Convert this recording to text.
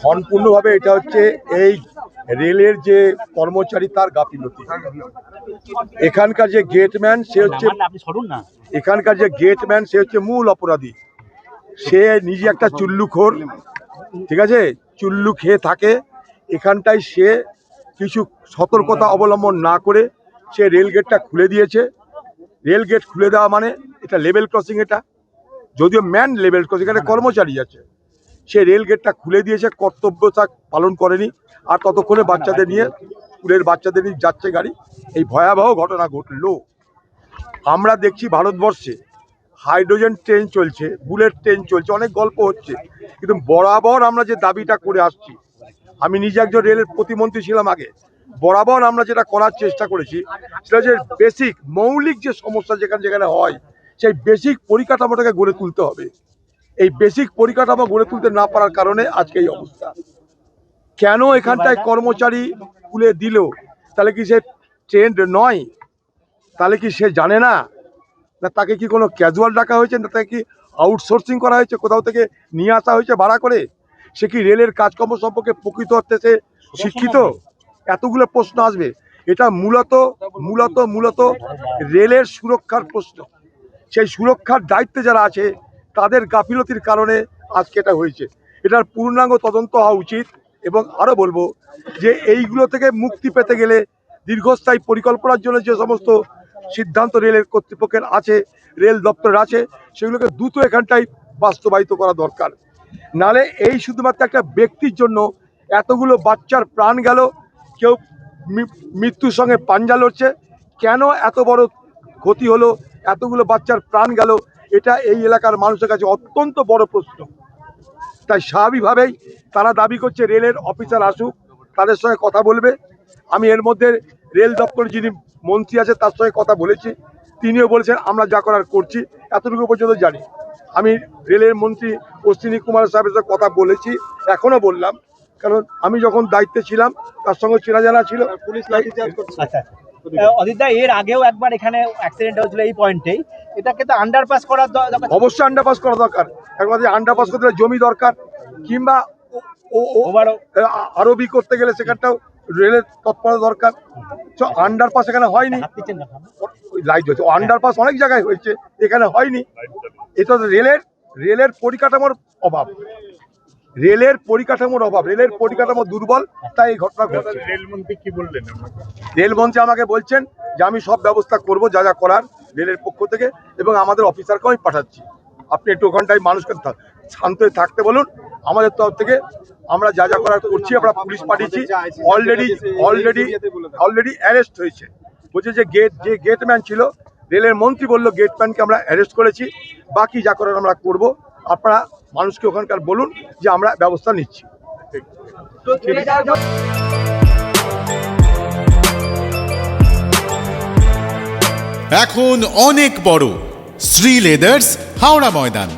সম্পূর্ণভাবে এটা হচ্ছে এই রেলের যে কর্মচারী তার গাফিলতি। এখানকার যে গেটম্যান সে হচ্ছে এখানকার যে গেটম্যান সে হচ্ছে মূল অপরাধী। সে নিজে একটা চুল্লুখোর, ঠিক আছে, চুল্লু খেয়ে থাকে এখানটায়। সে কিছু সতর্কতা অবলম্বন না করে সে রেল গেটটা খুলে দিয়েছে। রেল গেট খুলে দেওয়া মানে এটা লেভেল ক্রসিং, এটা যদিও ম্যান লেভেল ক্রসিং, এখানে কর্মচারী আছে। সে রেল গেটটা খুলে দিয়েছে, কর্তব্যতা পালন করেনি। আর ততক্ষণে বাচ্চাদের নিয়ে, স্কুলের বাচ্চাদের নিয়ে যাচ্ছে গাড়ি। এই ভয়াবহ ঘটনা ঘটলো। আমরা দেখছি ভারতবর্ষে হাইড্রোজেন ট্রেন চলছে, বুলেট ট্রেন চলছে, অনেক গল্প হচ্ছে, কিন্তু বরাবর আমরা যে দাবিটা করে আসছি, আমি নিজে একজন রেলের প্রতিমন্ত্রী ছিলাম আগে, বরাবর আমরা যেটা করার চেষ্টা করেছি সেটা যে বেসিক মৌলিক যে সমস্যা যেখানে যেখানে হয় সেই বেসিক পরিকাঠামোটাকে গড়ে তুলতে হবে। এই বেসিক পরিকাঠামো গড়ে তুলতে না পারার কারণে আজকে এই অবস্থা। কেন এখানটায় কর্মচারী খুলে দিল? তাহলে কি সে ট্রেন্ড নয়? তাহলে কি সে জানে না? না তাকে কি কোনো ক্যাজুয়াল ডাকা হয়েছে? না তাকে কি আউটসোর্সিং করা হয়েছে, কোথাও থেকে নিয়ে আসা হয়েছে ভাড়া করে? সে কি রেলের কাজকর্ম সম্পর্কে প্রকৃত অর্থে সে শিক্ষিত? এতগুলো প্রশ্ন আসবে। এটা মূলত মূলত মূলত রেলের সুরক্ষার প্রশ্ন। সেই সুরক্ষার দায়িত্বে যারা আছে তাদের গাফিলতির কারণে আজকে এটা হয়েছে। এটার পূর্ণাঙ্গ তদন্ত হওয়া উচিত। এবং আরও বলবো যে এইগুলো থেকে মুক্তি পেতে গেলে দীর্ঘস্থায়ী পরিকল্পনার জন্য যে সমস্ত সিদ্ধান্ত রেলের কর্তৃপক্ষের আছে, রেল দপ্তরের আছে, সেগুলোকে দ্রুত এখানটায় বাস্তবায়িত করা দরকার। নালে এই শুধুমাত্র একটা ব্যক্তির জন্য এতগুলো বাচ্চার প্রাণ গেল, কেউ মৃত্যুর সঙ্গে পাঞ্জা লড়ছে। কেন এত বড় ক্ষতি হলো, এতগুলো বাচ্চার প্রাণ গেল, এটা এই এলাকার মানুষের কাছে অত্যন্ত বড় প্রশ্ন। তাই স্বাভাবিকভাবেই তারা দাবি করছে রেলের অফিসার আসুক, তাদের সঙ্গে কথা বলবে। আমি এর মধ্যে রেল দপ্তরের যিনি মন্ত্রী আছে তার সঙ্গে কথা বলেছি, তিনিও বলেছেন আমরা যা করার করছি। এতটুকু পর্যন্ত জানি। আমি রেলের মন্ত্রী অশ্বিনী কুমার সাহেবের সাথে কথা বলেছি, এখনও বললাম, কারণ আমি যখন দায়িত্বে ছিলাম তার সঙ্গে চেনা জানা ছিল। অদিতদা, এর আগেও একবার এখানে অ্যাক্সিডেন্ট হয়েছিল এই পয়েন্টেই। এটাকে তো আন্ডারপাস করার দরকার। অবশ্যই আন্ডারপাস করা দরকার। একমাত্র আন্ডারপাস করতে গেলে জমি দরকার, কিংবা আরবি করতে গেলে সেখানটাও রেলের তৎপরতা দরকার। আন্ডারপাস এখানে হয়নি। লাইট হয়েছে, আন্ডারপাস অনেক জায়গায় হয়েছে, এখানে হয়নি। এটা রেলের পরিকাঠামোর অভাব। রেলের পরিকাঠামোর অভাব, রেলের পরিকাঠামো দুর্বল, তাই এই ঘটনা ঘটছে। রেলমন্ত্রী কি বললেন? রেলমন্ত্রী আমাকে বলছেন যে আমি সব ব্যবস্থা করব যা যা করার রেলের পক্ষ থেকে, এবং আমাদের অফিসারকেও আমি পাঠাচ্ছি। আপনি একটু ওখানটায় মানুষকে শান্ত হয়ে থাকতে বলুন। আমাদের তরফ থেকে আমরা যা যা করার করছি। আমরা পুলিশ পাঠিয়েছি, অলরেডি অ্যারেস্ট হয়েছে। বলছে যে গেটম্যান ছিল, রেলের মন্ত্রী বললো গেটম্যানকে আমরা অ্যারেস্ট করেছি, বাকি যা করার আমরা করব। আপনারা মানুষকে ওখানকার বলুন যে আমরা ব্যবস্থা নিচ্ছি। এখন অনেক বড় শ্রী লেদার্স হাওড়া ময়দান।